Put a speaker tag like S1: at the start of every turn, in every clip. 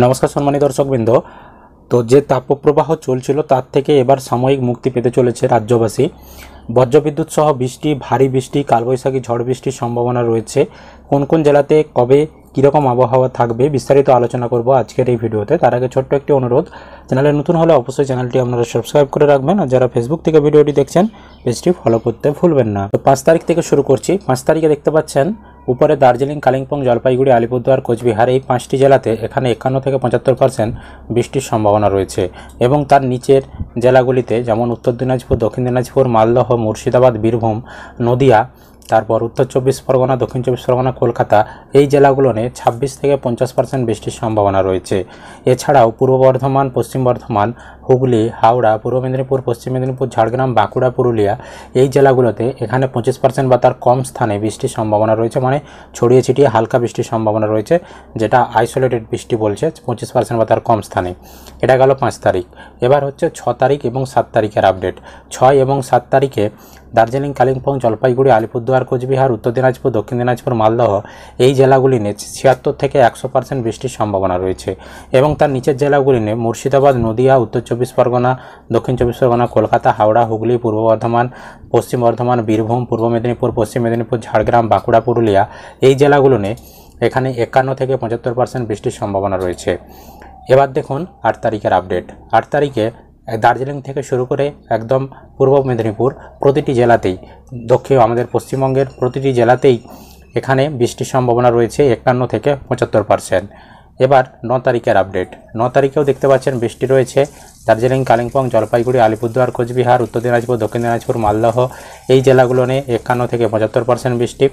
S1: নমস্কার সম্মানিত দর্শকবৃন্দ। তো যে তাপপ্রবাহ চলছিল তার থেকে এবার সাময়িক মুক্তি পেতে চলেছে রাজ্যবাসী। বজ্রবিদ্যুৎ সহ বৃষ্টি, ভারী বৃষ্টি, কালবৈশাখী ঝড় বৃষ্টির সম্ভাবনা রয়েছে। কোন কোন জেলাতে কবে কীরকম আবহাওয়া থাকবে বিস্তারিত আলোচনা করব আজকের এই ভিডিওতে। তার আগে ছোট্ট একটি অনুরোধ, চ্যানেলে নতুন হলে অবশ্যই চ্যানেলটি আপনারা সাবস্ক্রাইব করে রাখবেন, আর যারা ফেসবুক থেকে ভিডিওটি দেখছেন পেজটি ফলো করতে ভুলবেন না। তো 5 তারিখ থেকে শুরু করছি। 5 তারিখে দেখতে পাচ্ছেন উপরে দার্জিলিং, কালিম্পং, জলপাইগুড়ি, আলিপুরদুয়ার, কোচবিহার এই 5টি জেলাতে এখানে 51 থেকে 75% বৃষ্টির সম্ভাবনা রয়েছে। এবং তার নিচের জেলাগুলিতে যেমন উত্তর দিনাজপুর, দক্ষিণ দিনাজপুর, মালদহ, মুর্শিদাবাদ, বীরভূম, নদিয়া, তারপর উত্তর 24 পরগনা, দক্ষিণ 24 পরগনা, কলকাতা এই জেলাগুলোতে 26 থেকে 50% বৃষ্টির সম্ভাবনা রয়েছে। এছাড়াও পূর্ব বর্ধমান, পশ্চিম বর্ধমান, হুগলি, হাওড়া, পূর্ব মেদিনীপুর, পশ্চিম মেদিনীপুর, ঝাড়গ্রাম, বাঁকুড়া, পুরুলিয়া এই জেলাগুলোতে এখানে 25% বা তার কম স্থানে বৃষ্টির সম্ভাবনা রয়েছে, মানে ছড়িয়ে ছিটিয়ে হালকা বৃষ্টির সম্ভাবনা রয়েছে, যেটা আইসোলেটেড বৃষ্টি বলছে 25% বা তার কম স্থানে। এটা গেল 5 তারিখ। এবার হচ্ছে 6 তারিখ এবং 7 তারিখের আপডেট। 6 এবং 7 তারিখে দার্জিলিং, কালিম্পং, জলপাইগুড়ি, আলিপুরদুয়ার, কোচবিহার, উত্তর দিনাজপুর, দক্ষিণ দিনাজপুর, মালদহ এই জেলাগুলি নিয়ে 76 থেকে 100% বৃষ্টির সম্ভাবনা রয়েছে। এবং তার নিচের জেলাগুলি নিয়ে মুর্শিদাবাদ, নদিয়া, উত্তর 24 পরগনা, দক্ষিণ 24 পরগনা, কলকাতা, হাওড়া, হুগলি, পূর্ব বর্ধমান, পশ্চিম বর্ধমান, বীরভূম, পূর্ব মেদিনীপুর, পশ্চিম মেদিনীপুর, ঝাড়গ্রাম, বাঁকুড়া, পুরুলিয়া এই জেলাগুলো নিয়ে এখানে 51 থেকে 75% বৃষ্টির সম্ভাবনা রয়েছে। এবার দেখুন 8 তারিখের আপডেট। 8 তারিখে দার্জিলিং থেকে শুরু করে একদম পূর্ব মেদিনীপুর প্রতিটি জেলাতেই, আমাদের পশ্চিমবঙ্গের প্রতিটি জেলাতেই এখানে বৃষ্টির সম্ভাবনা রয়েছে 51 থেকে 75%। এবার 9 তারিখের আপডেট। 9 তারিখেও দেখতে পাচ্ছেন বৃষ্টি রয়েছে দার্জিলিং, কালিম্পং, জলপাইগুড়ি, আলিপুরদুয়ার, কোচবিহার, উত্তর দিনাজপুর, দক্ষিণ দিনাজপুর, মালদহ এই জেলাগুলো নিয়ে 51 থেকে 75% বৃষ্টি।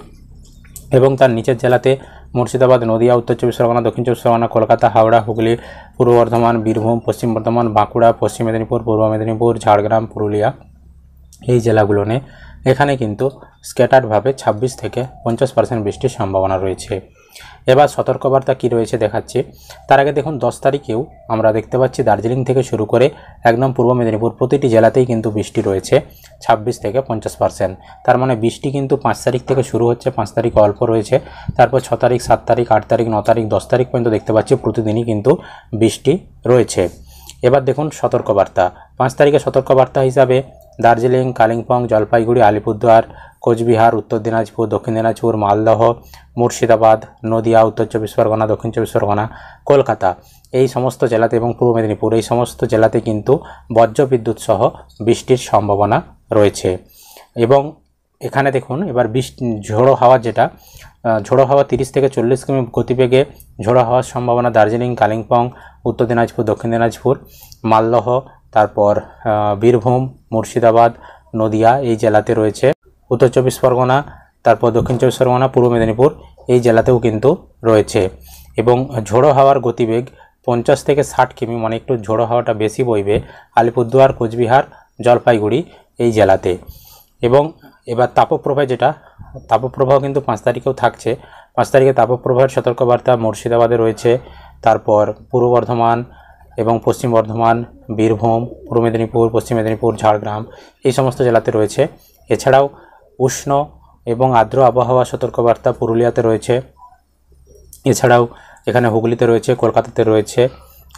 S1: এবং তার নিচের জেলাতে মুর্শিদাবাদ, নদিয়া, উত্তর 24 পরগনা, দক্ষিণ 24 পরগনা, কলকাতা, হাওড়া, হুগলি, পূর্ব বর্ধমান, বীরভূম, পশ্চিম বর্ধমান, বাঁকুড়া, পশ্চিম মেদিনীপুর, পূর্ব মেদিনীপুর, ঝাড়গ্রাম, পুরুলিয়া এই জেলাগুলো নিয়ে এখানে কিন্তু স্ক্যাটারভাবে 26 থেকে 50% বৃষ্টির সম্ভাবনা রয়েছে। এবার সতর্কবার্তা কী রয়েছে দেখাচ্ছি। তার আগে দেখুন 10 তারিখেও আমরা দেখতে পাচ্ছি দার্জিলিং থেকে শুরু করে একদম পূর্ব মেদিনীপুর প্রতিটি জেলাতেই কিন্তু বৃষ্টি রয়েছে 26 থেকে 50%। তার মানে বৃষ্টি কিন্তু 5 তারিখ থেকে শুরু হচ্ছে, 5 তারিখ অল্প রয়েছে, তারপর 6 তারিখ, 7 তারিখ, 8 তারিখ, 9 তারিখ, 10 তারিখ পর্যন্ত দেখতে পাচ্ছি প্রতিদিনই কিন্তু বৃষ্টি রয়েছে। এবার দেখুন সতর্কবার্তা। 5 তারিখে সতর্কবার্তা হিসাবে দার্জিলিং, কালিম্পং, জলপাইগুড়ি, আলিপুরদুয়ার, কোচবিহার, উত্তর দিনাজপুর, দক্ষিণ দিনাজপুর, মালদহ, মুর্শিদাবাদ, নদিয়া, উত্তর 24 পরগনা, দক্ষিণ 24 পরগনা, কলকাতা এই সমস্ত জেলাতে এবং পূর্ব মেদিনীপুর এই সমস্ত জেলাতে কিন্তু বজ্রবিদ্যুৎ সহ বৃষ্টির সম্ভাবনা রয়েছে। এবং এখানে দেখুন এবার ঝোড়ো হাওয়া, ঝোড়ো হাওয়া 30 থেকে 40 কিমি গতিবেগে ঝোড়ো হাওয়ার সম্ভাবনা দার্জিলিং, কালিম্পং, উত্তর দিনাজপুর, দক্ষিণ দিনাজপুর, মালদহ, তারপর বীরভূম, মুর্শিদাবাদ, নদিয়া এই জেলাতে রয়েছে। উত্তর 24 পরগনা, তারপর দক্ষিণ 24 পরগনা, পূর্ব মেদিনীপুর এই জেলাতেও কিন্তু রয়েছে। এবং ঝোড়ো হাওয়ার গতিবেগ 50 থেকে 60 কিমি, মানে একটু ঝোড়ো হাওয়াটা বেশি বইবে আলিপুরদুয়ার, কোচবিহার, জলপাইগুড়ি এই জেলাতে। এবং এবার তাপপ্রবাহ কিন্তু 5 তারিখেও থাকছে। 5 তারিখে তাপপ্রবাহের সতর্কবার্তা মুর্শিদাবাদে রয়েছে, তারপর পূর্ব বর্ধমান এবং পশ্চিম বর্ধমান, বীরভূম, পূর্ব মেদিনীপুর, পশ্চিম মেদিনীপুর, ঝাড়গ্রাম এই সমস্ত জেলাতে রয়েছে। এছাড়াও উষ্ণ এবং আর্দ্র আবহাওয়া সতর্কবার্তা পুরুলিয়াতে রয়েছে। এছাড়াও এখানে হুগলিতে রয়েছে, কলকাতাতে রয়েছে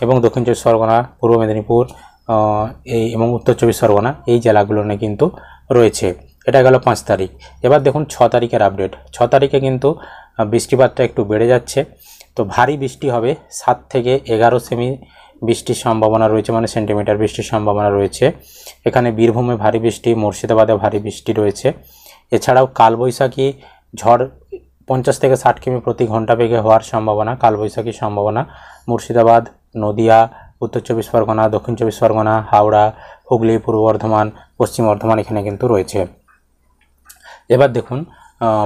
S1: এবং দক্ষিণ 24 পরগনা, পূর্ব মেদিনীপুর এবং উত্তর 24 পরগনা এই জেলাগুলো নিয়ে কিন্তু রয়েছে। এটা গেল 5 তারিখ। এবার দেখুন 6 তারিখের আপডেট। 6 তারিখে কিন্তু বৃষ্টিপাতটা একটু বেড়ে যাচ্ছে। তো ভারী বৃষ্টি হবে 7 থেকে 11 সেমি বৃষ্টির সম্ভাবনা রয়েছে, মানে সেন্টিমিটার বৃষ্টির সম্ভাবনা রয়েছে। এখানে বীরভূমে ভারী বৃষ্টি, মুর্শিদাবাদে ভারী বৃষ্টি রয়েছে। এছাড়াও কালবৈশাখী ঝড় 50 থেকে 60 কিমি প্রতি ঘন্টা বেগে হওয়ার সম্ভাবনা, কালবৈশাখীর সম্ভাবনা মুর্শিদাবাদ, নদিয়া, উত্তর 24 পরগনা, দক্ষিণ 24 পরগনা, হাওড়া, হুগলি, পূর্ব বর্ধমান, পশ্চিম বর্ধমান এখানে কিন্তু রয়েছে। এবার দেখুন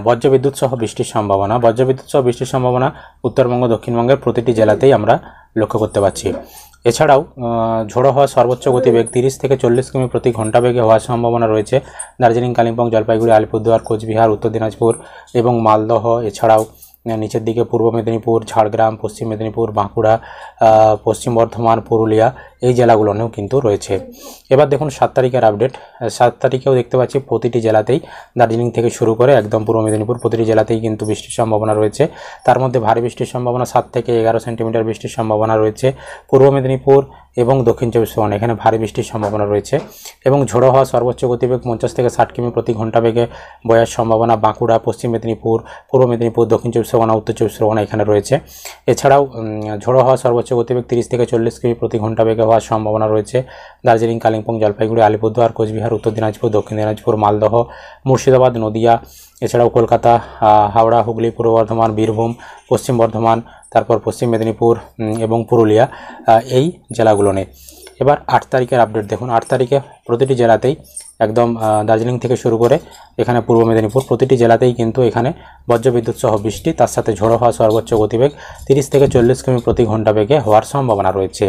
S1: বজ্রবিদ্যুৎ সহ বৃষ্টির সম্ভাবনা। বজ্রবিদ্যুৎ সহ বৃষ্টির সম্ভাবনা উত্তরবঙ্গ, দক্ষিণবঙ্গের প্রতিটি জেলাতেই আমরা লক্ষ্য করতে পারছি। এছাড়াও ঝোড়ো হওয়ার সর্বোচ্চ গতিবেগ 30 থেকে 40 কিমি প্রতি ঘন্টা বেগে হওয়ার সম্ভাবনা রয়েছে দার্জিলিং, কালিম্পং, জলপাইগুড়ি, আলিপুরদুয়ার, কোচবিহার, উত্তর দিনাজপুর এবং মালদহ। এছাড়াও নিচের দিকে পূর্ব মেদিনীপুর, ঝাড়গ্রাম, পশ্চিম মেদিনীপুর, বাঁকুড়া, পশ্চিম বর্ধমান, পুরুলিয়া এই জেলাগুলোনেও কিন্তু রয়েছে। এবার দেখুন 7 তারিখের আপডেট। 7 তারিখেও দেখতে পাচ্ছি প্রতিটি জেলাতেই দার্জিলিং থেকে শুরু করে একদম পূর্ব মেদিনীপুর প্রতিটি জেলাতেই কিন্তু বৃষ্টির সম্ভাবনা রয়েছে। তার মধ্যে ভারী বৃষ্টির সম্ভাবনা 7 থেকে 11 সেন্টিমিটার বৃষ্টির সম্ভাবনা রয়েছে পূর্ব মেদিনীপুর এবং দক্ষিণ চব্বিশ পরগনা, এখানে ভারী বৃষ্টির সম্ভাবনা রয়েছে। এবং ঝোড়ো হওয়া সর্বোচ্চ গতিবেগ 50 থেকে 60 কিমি প্রতি ঘন্টা বেগে বয়ার সম্ভাবনা বাঁকুড়া, পশ্চিম মেদিনীপুর, পূর্ব মেদিনীপুর, দক্ষিণ চব্বিশ পরগনা, উত্তর চব্বিশ পরগনা এখানে রয়েছে। এছাড়াও ঝোড়ো হওয়া সর্বোচ্চ গতিবেগ 30 থেকে 40 কিমি প্রতি ঘন্টা বেগে হওয়ার সম্ভাবনা রয়েছে দার্জিলিং, কালিম্পং, জলপাইগুড়ি, আলিপুরদুয়ার, কোচবিহার, উত্তর দিনাজপুর, দক্ষিণ দিনাজপুর, মালদহ, মুর্শিদাবাদ, নদিয়া, এছাড়াও কলকাতা, হাওড়া, হুগলি, পূর্ব বর্ধমান, বীরভূম, পশ্চিম বর্ধমান, তারপর পশ্চিম মেদিনীপুর এবং পুরুলিয়া, এই জেলাগুলো নেই। এবার 8 তারিখের আপডেট দেখুন। 8 তারিখে প্রতিটি জেলাতেই একদম দার্জিলিং থেকে শুরু করে এখানে পূর্ব মেদিনীপুর প্রতিটি জেলাতেই কিন্তু এখানে বজ্রবিদ্যুৎ সহ বৃষ্টি, তার সাথে ঝোড়ো হওয়া সর্বোচ্চ গতিবেগ 30 থেকে 40 কিমি প্রতি ঘন্টা বেগে হওয়ার সম্ভাবনা রয়েছে।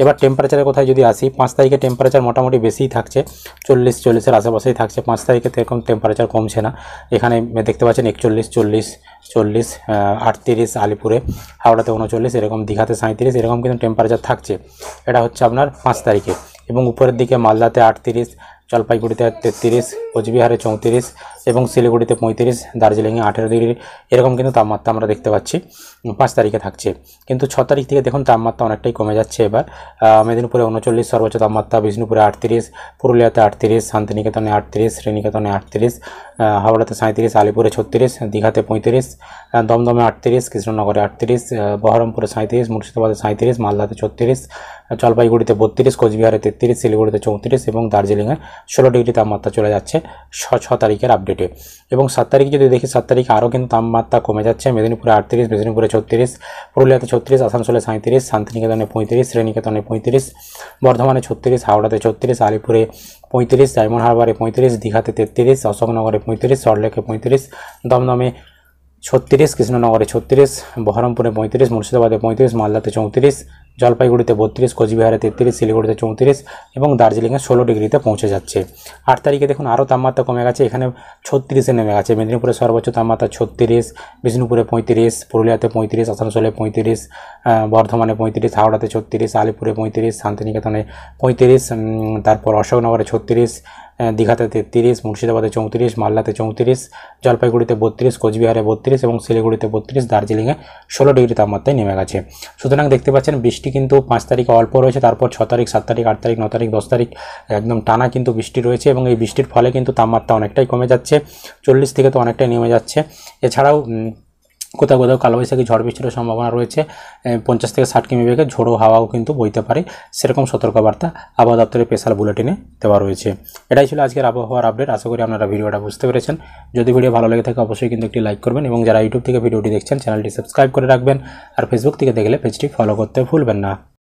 S1: এবার টেম্পারেচারের কথায় যদি আসি, 5 তারিখে টেম্পারেচার মোটামুটি বেশিই থাকছে, 40-40-এর আশেপাশেই থাকছে। 5 তারিখে এরকম টেম্পারেচার কমছে না, এখানে দেখতে পাচ্ছেন 41, 40, 40, 38 আলিপুরে, হাওড়াতে 39, এরকম দীঘাতে 37, এরকম কিন্তু টেম্পারেচার থাকছে। এটা হচ্ছে আপনার 5 তারিখে। এবং উপরের দিকে মালদাতে 38, জলপাইগুড়িতে 33, কোচবিহারে 34 এবং শিলিগুড়িতে 35, দার্জিলিংয়ে 18 ডিগ্রি এরকম কিন্তু তাপমাত্রা আমরা দেখতে পাচ্ছি 5 তারিখে থাকছে। কিন্তু 6 তারিখ থেকে দেখুন তাপমাত্রা অনেকটাই কমে যাচ্ছে। এবার মেদিনীপুরে 39 সর্বোচ্চ তাপমাত্রা, বিষ্ণুপুরে 38, পুরুলিয়াতে 38, শান্তিনিকেতনে 38, শ্রীনিকেতনে 38, হাওড়াতে 37, আলিপুরে 36, দীঘাতে 35, দমদমে 38, কৃষ্ণনগরে 38, বহরমপুরে 37, মুর্শিদাবাদে 37, মালদাতে 36, জলপাইগুড়িতে 32, কোচবিহারে 33, শিলিগুড়িতে 34 এবং দার্জিলিংয়ে 16 ডিগ্রি তাপমাত্রা চলে যাচ্ছে 6 তারিখের আপডেটে। এবং 7 তারিখে যদি দেখি, 7 তারিখে আরও কিন্তু তাপমাত্রা কমে যাচ্ছে। মেদিনীপুরে 38, বিষ্ণুপুরে 36, পুরুলিয়াতে 36, আসানসোলে 37, শান্তিনিকেতনে 35, শ্রীনিকেতনে 35, বর্ধমানে 36, হাওড়াতে 36, আলিপুরে 35, ডায়মন্ড হারবারে 35, দীঘাতে 33, অশোকনগরে 35, সল্টলেকে 35, দমদমে 36, কৃষ্ণনগরে 36, বহরমপুরে 35, মুর্শিদাবাদে 35, মালদাতে 34, জলপাইগুড়িতে 32, কোচবিহারে 33, শিলিগুড়িতে 34 এবং দার্জিলিংয়ে 16 ডিগ্রিতে পৌঁছে যাচ্ছে। 8 তারিখে দেখুন আরও তাপমাত্রা কমে গেছে, এখানে 36-এ নেমে গেছে। মেদিনীপুরে সর্বোচ্চ তাপমাত্রা 36, বিষ্ণুপুরে 35, পুরুলিয়াতে 35, আসানসোলে 35, বর্ধমানে 35, হাওড়াতে 36, আলিপুরে 35, শান্তিনিকেতনে 35, তারপর অশোকনগরে 36, দীঘাতে 33, মুর্শিদাবাদে 34, মালদাতে 34, জলপাইগুড়িতে 32, কোচবিহারে 32 এবং শিলিগুড়িতে 32, দার্জিলিংয়ে 16 ডিগ্রি তাপমাত্রায় নেমে গেছে। সুতরাং দেখতে পাচ্ছেন বৃষ্টি কিন্তু 5 তারিখে অল্প রয়েছে, তারপর 6 তারিখ, 7 তারিখ, 8 তারিখ, 9 তারিখ, 10 তারিখ একদম টানা কিন্তু বৃষ্টি রয়েছে এবং এই বৃষ্টির ফলে কিন্তু তাপমাত্রা অনেকটাই কমে যাচ্ছে, 40 থেকে তো অনেকটাই নেমে যাচ্ছে। এছাড়াও কোথাও কোথাও কালবৈশাখী ঝড় বৃষ্টির সম্ভাবনা রয়েছে, 50 থেকে 60 কিমি বেগে ঝোড়ো হাওয়াও কিন্তু বইতে পারে, সেরকম সতর্কবার্তা আবহাওয়া দপ্তরের স্পেশাল বুলেটিনে দেওয়া রয়েছে। এটাই ছিল আজকের আবহাওয়ার আপডেট। আশা করি আপনারা ভিডিওটা বুঝতে পেরেছেন। যদি ভিডিও ভালো লেগে থাকে অবশ্যই কিন্তু একটি লাইক করবেন এবং যারা ইউটিউব থেকে ভিডিওটি দেখছেন চ্যানেলটি সাবস্ক্রাইব করে রাখবেন, আর ফেসবুক থেকে দেখলে পেজটি ফলো করতে ভুলবেন না।